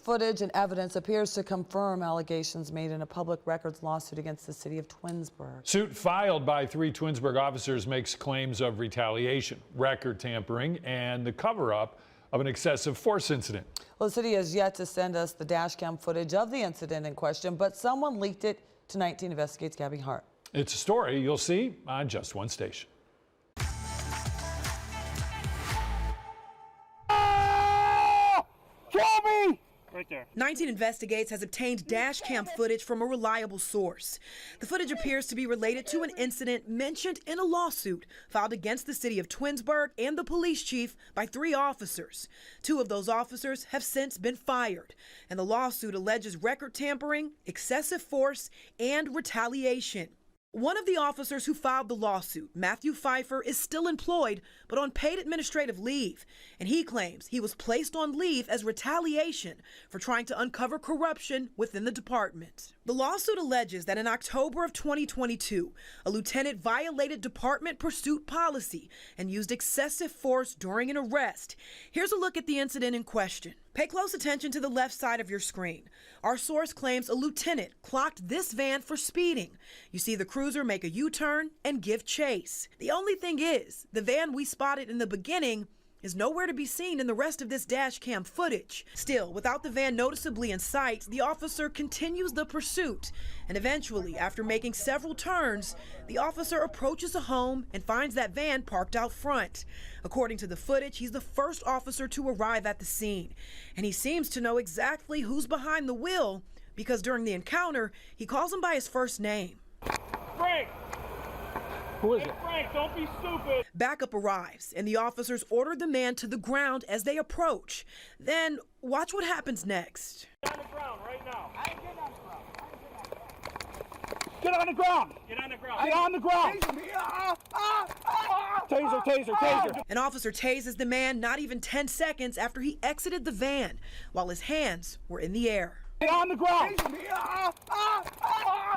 footage and evidence appears to confirm allegations made in a public records lawsuit against the city of Twinsburg. Suit filed by 3 Twinsburg officers makes claims of retaliation, record tampering, and the cover-up of an excessive force incident. Well, the city has yet to send us the dash cam footage of the incident in question, but someone leaked it to 19 Investigates' Gabby Hart. It's a story you'll see on Just One Station. Right there. 19 Investigates has obtained dash cam footage from a reliable source. The footage appears to be related to an incident mentioned in a lawsuit filed against the city of Twinsburg and the police chief by 3 officers. 2 of those officers have since been fired, and the lawsuit alleges record tampering, excessive force, and retaliation. One of the officers who filed the lawsuit, Matthew Pfeiffer, is still employed but on paid administrative leave, and he claims he was placed on leave as retaliation for trying to uncover corruption within the department. The lawsuit alleges that in October of 2022, a lieutenant violated department pursuit policy and used excessive force during an arrest. Here's a look at the incident in question. Pay close attention to the left side of your screen. Our source claims a lieutenant clocked this van for speeding. You see the cruiser make a U-turn and give chase. The only thing is, the van we spotted in the beginning is nowhere to be seen in the rest of this dash cam footage. Still, without the van noticeably in sight, the officer continues the pursuit. And eventually, after making several turns, the officer approaches a home and finds that van parked out front. According to the footage, he's the first officer to arrive at the scene. And he seems to know exactly who's behind the wheel because during the encounter, he calls him by his first name. Frank! Who is Hey, it? Frank, don't be stupid. Backup arrives, and the officers order the man to the ground as they approach. Then, watch what happens next. Get on the ground right now. Get on the ground! Get on the ground. Get on the ground! Taser, taser, taser! An officer tases the man not even 10 seconds after he exited the van, while his hands were in the air. Get on the ground!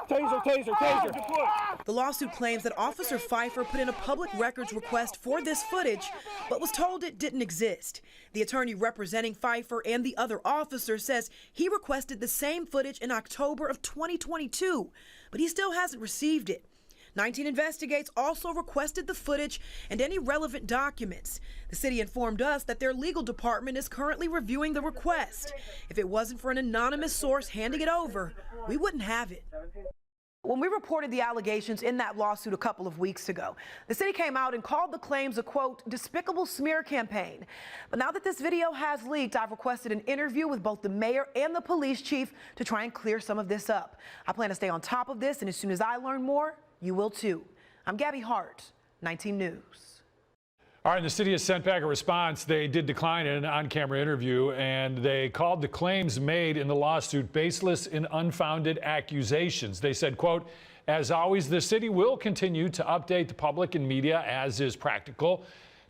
Taser, taser, taser! The lawsuit claims that Officer Pfeiffer put in a public records request for this footage, but was told it didn't exist. The attorney representing Pfeiffer and the other officer says he requested the same footage in October of 2022, but he still hasn't received it. 19 Investigates also requested the footage and any relevant documents. The city informed us that their legal department is currently reviewing the request. If it wasn't for an anonymous source handing it over, we wouldn't have it. When we reported the allegations in that lawsuit a couple of weeks ago, the city came out and called the claims a, quote, despicable smear campaign. But now that this video has leaked, I've requested an interview with both the mayor and the police chief to try and clear some of this up. I plan to stay on top of this, and as soon as I learn more, you will too. I'm Gabby Hart, 19 News. All right, the city has sent back a response. They did decline an on-camera interview, and they called the claims made in the lawsuit baseless and unfounded accusations. They said, quote, as always, the city will continue to update the public and media as is practical.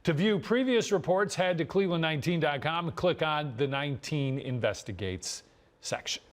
To view previous reports, head to cleveland19.com and click on the 19 Investigates section.